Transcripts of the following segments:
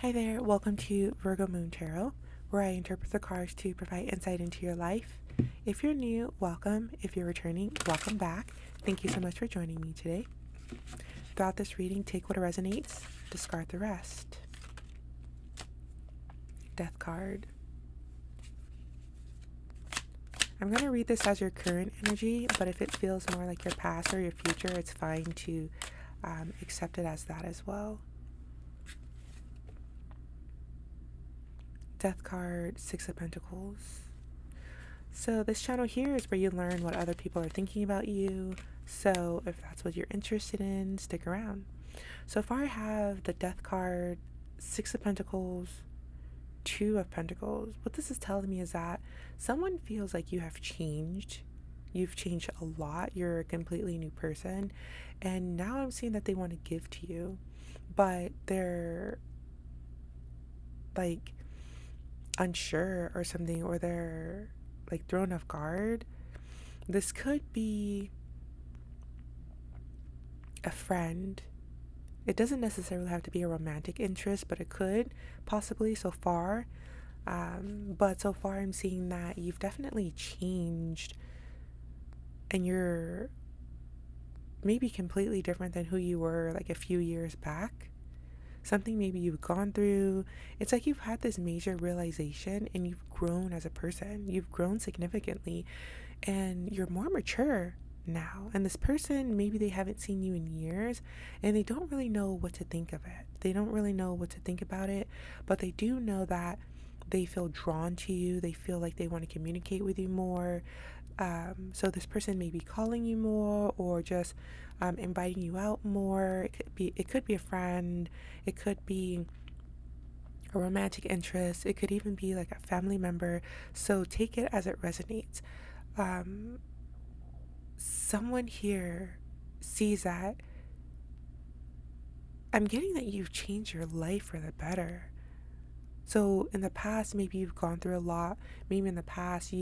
Hi there, welcome to Virgo Moon Tarot, where I interpret the cards to provide insight into your life. If you're new, welcome. If you're returning, welcome back. Thank you so much for joining me today. Throughout this reading, take what resonates, discard the rest. Death card. I'm going to read this as your current energy, but if it feels more like your past or your future, it's fine to accept it as that as well. Death card, Six of Pentacles. So this channel here is where you learn what other people are thinking about you. So if that's what you're interested in, stick around. So far I have the Death card, Six of Pentacles, Two of Pentacles. What this is telling me is that someone feels like you have changed. You've changed a lot. You're a completely new person. And now I'm seeing that they want to give to you. But they're like unsure or something, or they're like thrown off guard. This could be a friend. It doesn't necessarily have to be a romantic interest, but it could possibly so far. But so far I'm seeing that you've definitely changed and you're maybe completely different than who you were like a few years back. Something maybe you've gone through. It's like you've had this major realization and you've grown as a person. You've grown significantly and you're more mature now. And this person, maybe they haven't seen you in years and they don't really know what to think of it. They don't really know what to think about it, but they do know that they feel drawn to you. They feel like they want to communicate with you more. So this person may be calling you more or just inviting you out more. It could be a friend. It could be a romantic interest. It could even be like a family member. So take it as it resonates. Someone here sees that. I'm getting that you've changed your life for the better. So in the past, maybe you've gone through a lot. Maybe in the past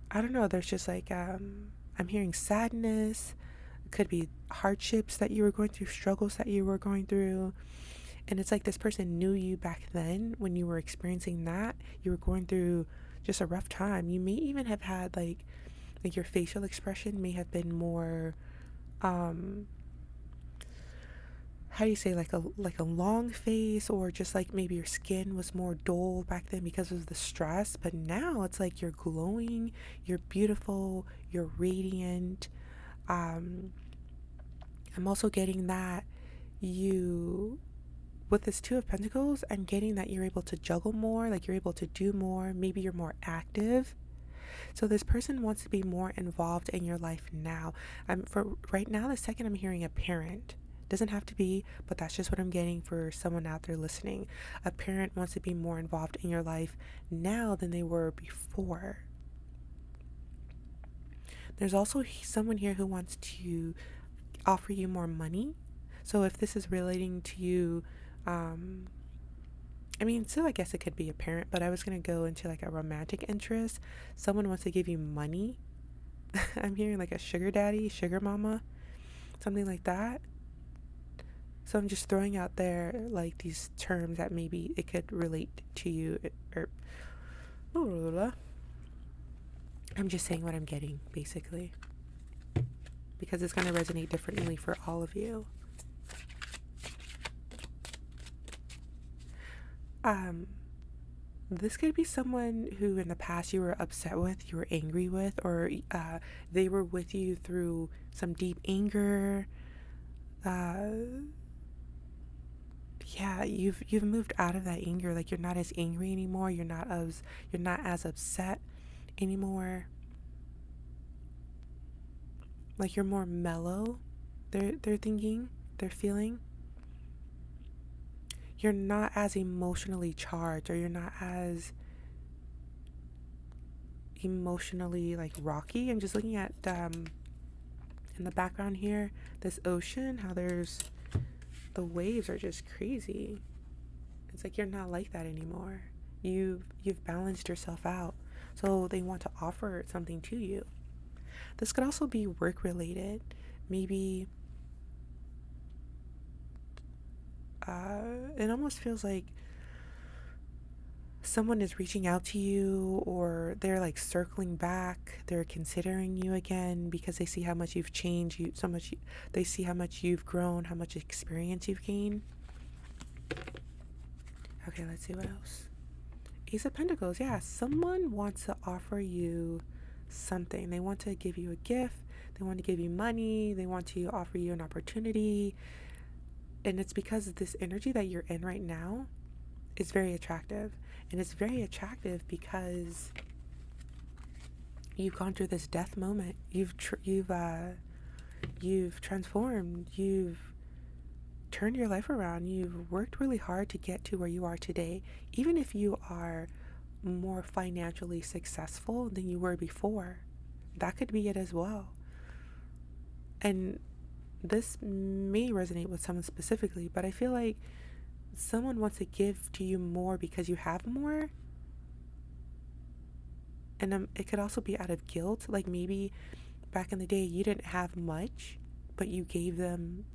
I don't know, there's just like, I'm hearing sadness. It could be hardships that you were going through, struggles that you were going through. And it's like this person knew you back then when you were experiencing that. You were going through just a rough time. You may even have had like your facial expression may have been more, how do you say, like a long face, or just like maybe your skin was more dull back then because of the stress. But now it's like you're glowing, you're beautiful, you're radiant. um I'm also getting that you, with this Two of Pentacles, I'm getting that you're able to juggle more, like you're able to do more. Maybe you're more active. So this person wants to be more involved in your life now. For right now, the second I'm hearing a parent. Doesn't have to be, but that's just what I'm getting for someone out there listening. A parent wants to be more involved in your life now than they were before. There's also someone here who wants to offer you more money. So if this is relating to you, so I guess it could be a parent, but I was going to go into like a romantic interest. Someone wants to give you money. I'm hearing like a sugar daddy, sugar mama, something like that. So I'm just throwing out there like these terms that maybe it could relate to you, or blah, blah, blah. I'm just saying what I'm getting basically, because it's going to resonate differently for all of you. This could be someone who in the past you were upset with, you were angry with, or they were with you through some deep anger. Yeah, you've moved out of that anger. Like you're not as angry anymore. You're not as upset anymore. Like you're more mellow. They're thinking, they're feeling. You're not as emotionally charged, or you're not as emotionally like rocky. I'm just looking at in the background here, this ocean, how there's the waves are just crazy. It's like you're not like that anymore. You've balanced yourself out. So they want to offer something to you. This could also be work related. Maybe it almost feels like someone is reaching out to you, or they're like circling back, they're considering you again because they see how much you've changed, you so much, they see how much you've grown, how much experience you've gained. Okay, let's see what else. Ace of Pentacles. Yeah, someone wants to offer you something. They want to give you a gift, they want to give you money, they want to offer you an opportunity. And it's because this energy that you're in right now is very attractive. And it's very attractive because you've gone through this death moment. You've transformed. You've turned your life around. You've worked really hard to get to where you are today. Even if you are more financially successful than you were before, that could be it as well. And this may resonate with someone specifically, but I feel like someone wants to give to you more because you have more. And it could also be out of guilt. Like maybe back in the day you didn't have much, but you gave them,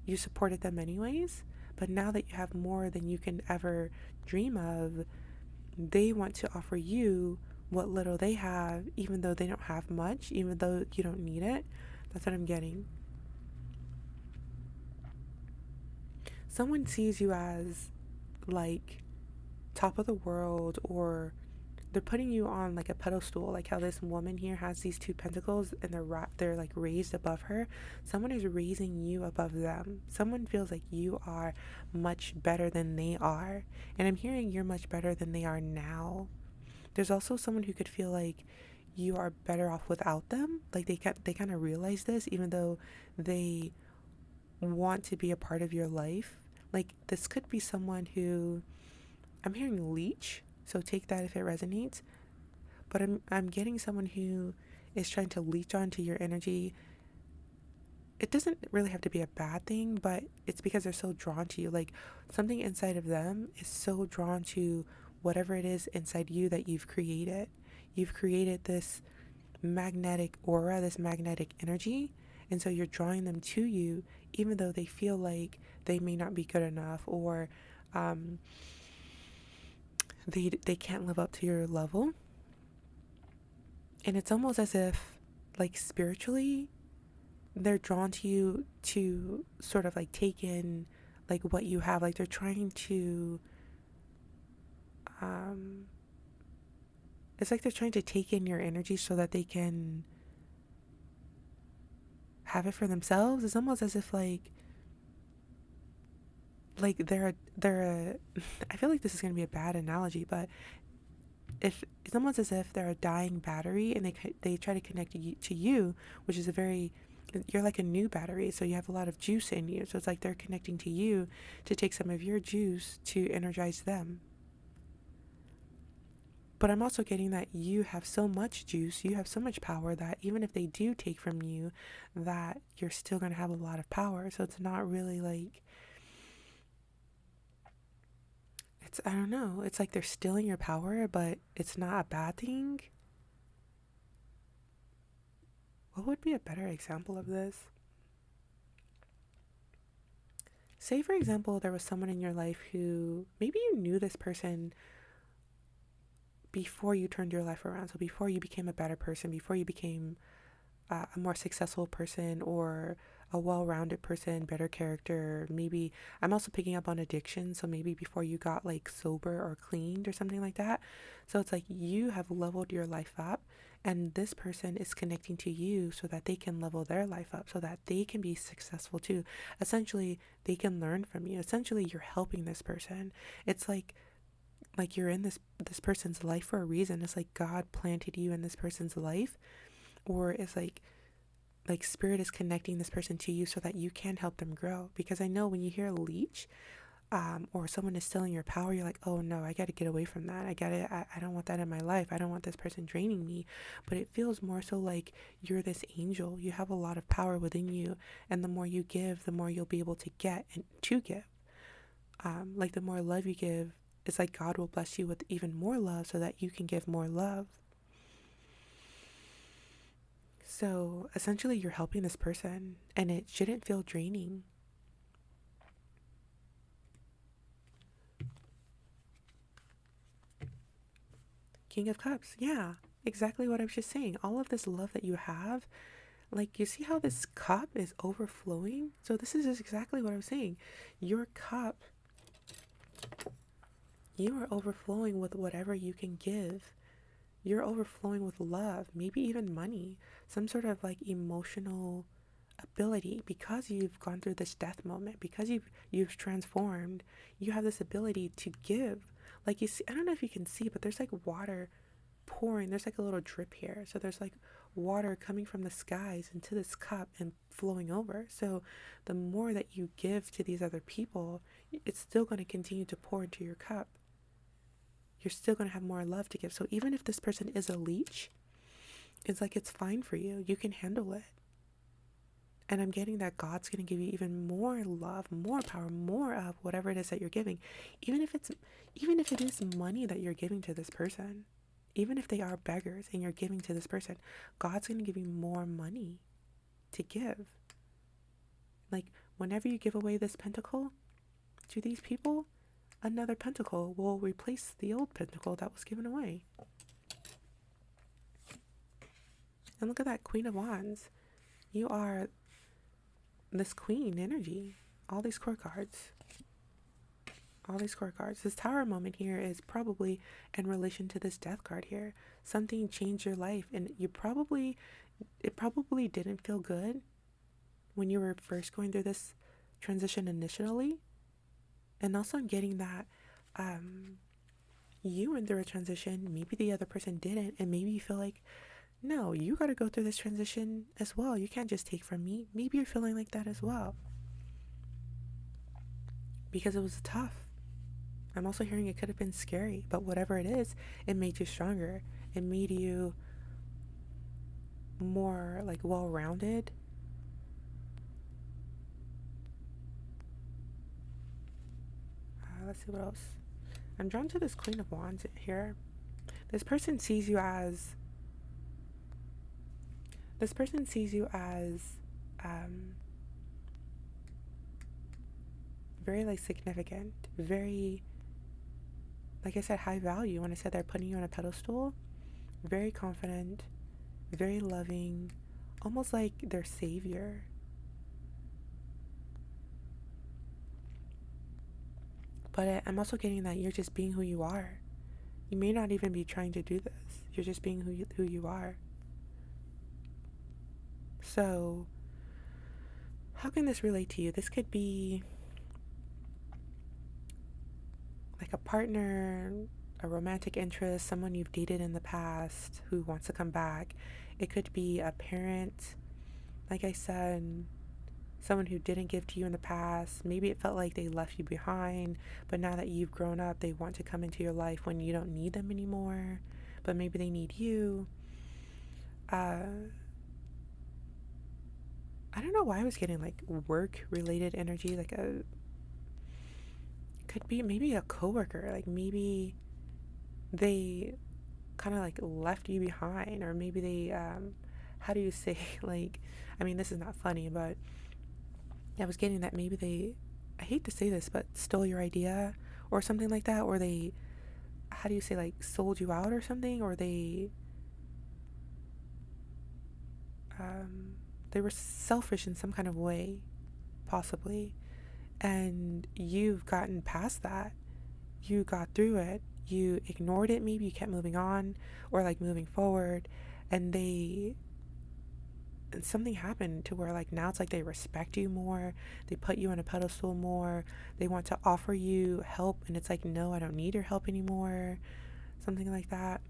you supported them anyways. But now that you have more than you can ever dream of, they want to offer you what little they have, even though they don't have much, even though you don't need it. That's what I'm getting. Someone sees you as like top of the world, or they're putting you on like a pedestal, like how this woman here has these two pentacles and they're like raised above her. Someone is raising you above them. Someone feels like you are much better than they are, and I'm hearing you're much better than they are now. There's also someone who could feel like you are better off without them. Like they kind of realize this, even though they want to be a part of your life. Like this could be someone who, I'm hearing leech, so take that if it resonates. But I'm getting someone who is trying to leech onto your energy. It doesn't really have to be a bad thing, but it's because they're so drawn to you. Like something inside of them is so drawn to whatever it is inside you that you've created. You've created this magnetic aura, this magnetic energy, and so you're drawing them to you, even though they feel like they may not be good enough, or um, they can't live up to your level. And it's almost as if, like spiritually, they're drawn to you to sort of like take in like what you have. Like they're trying to um it's like they're trying to take in your energy so that they can have it for themselves. It's almost as if like they're a I feel like this is going to be a bad analogy, but if it's almost as if they're a dying battery and they try to connect you to you, which is a very, you're like a new battery, so you have a lot of juice in you, so it's like they're connecting to you to take some of your juice to energize them. But I'm also getting that you have so much juice, you have so much power, that even if they do take from you, that you're still going to have a lot of power. So it's not really like, it's, I don't know, it's like they're stealing your power, but it's not a bad thing. What would be a better example of this? Say, for example, there was someone in your life who maybe you knew this person before you turned your life around. So before you became a better person, before you became a more successful person, or a well-rounded person, better character. Maybe I'm also picking up on addiction, so maybe before you got like sober or cleaned or something like that. So it's like you have leveled your life up, and this person is connecting to you so that they can level their life up, so that they can be successful too. Essentially, they can learn from you. Essentially, you're helping this person. It's like you're in this person's life for a reason. It's like God planted you in this person's life, or it's like spirit is connecting this person to you so that you can help them grow. Because I know when you hear leech, or someone is stealing your power, you're like, oh no, I got to get away from that. I don't want that in my life. I don't want this person draining me. But it feels more so like you're this angel. You have a lot of power within you, and the more you give, the more you'll be able to get and to give. Like the more love you give, it's like God will bless you with even more love so that you can give more love. So essentially, you're helping this person, and it shouldn't feel draining. King of Cups. Yeah, exactly what I was just saying. All of this love that you have, like, you see how this cup is overflowing? So this is just exactly what I was saying. Your cup, you are overflowing with whatever you can give. You're overflowing with love, maybe even money, some sort of like emotional ability, because you've gone through this death moment, because you've transformed. You have this ability to give. Like, you see, I don't know if you can see, but there's like water pouring. There's like a little drip here. So there's like water coming from the skies into this cup and flowing over. So the more that you give to these other people, it's still going to continue to pour into your cup. You're still going to have more love to give. So even if this person is a leech, it's like, it's fine for you. You can handle it. And I'm getting that God's going to give you even more love, more power, more of whatever it is that you're giving. Even if it is money that you're giving to this person, even if they are beggars and you're giving to this person, God's going to give you more money to give. Like, whenever you give away this pentacle to these people, another pentacle will replace the old pentacle that was given away. And look at that Queen of Wands. You are this queen energy. All these court cards. This Tower moment here is probably in relation to this Death card here. Something changed your life, and it probably didn't feel good when you were first going through this transition initially. And also I'm getting that you went through a transition, maybe the other person didn't, and maybe you feel like, no, you got to go through this transition as well. You can't just take from me. Maybe you're feeling like that as well, because it was tough. I'm also hearing it could have been scary, but whatever it is, it made you stronger. It made you more like well-rounded. Let's see what else. I'm drawn to this Queen of Wands here. This person sees you as very like significant, very, like I said, high value. When I said they're putting you on a pedestal, very confident, very loving, almost like their savior. But I'm also getting that you're just being who you are. You may not even be trying to do this. You're just being who you are. So, how can this relate to you? This could be like a partner, a romantic interest, someone you've dated in the past who wants to come back. It could be a parent, like I said, someone who didn't give to you in the past. Maybe it felt like they left you behind, but now that you've grown up, they want to come into your life when you don't need them anymore, but maybe they need you. I don't know why I was getting like work related energy, like could be maybe a coworker, like maybe they kind of like left you behind, or maybe they how do you say, like, I mean, this is not funny, but I was getting that maybe they, I hate to say this, but stole your idea or something like that, or they, how do you say, like, sold you out or something, or they were selfish in some kind of way, possibly, and you've gotten past that. You got through it. You ignored it. Maybe you kept moving on, or like moving forward, and something happened to where like now it's like they respect you more. They put you on a pedestal more. They want to offer you help, and it's like, no, I don't need your help anymore. Something like that.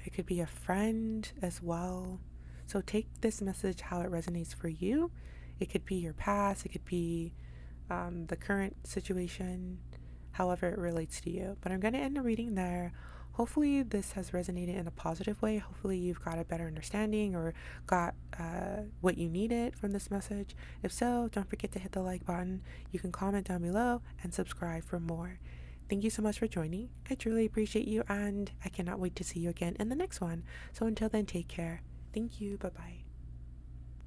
It could be a friend as well. So take this message how it resonates for you. It could be your past. It could be the current situation, however it relates to you. But I'm going to end the reading there. Hopefully this has resonated in a positive way. Hopefully you've got a better understanding, or got what you needed from this message. If so, don't forget to hit the like button. You can comment down below and subscribe for more. Thank you so much for joining. I truly appreciate you, and I cannot wait to see you again in the next one. So until then, take care. Thank you. Bye-bye.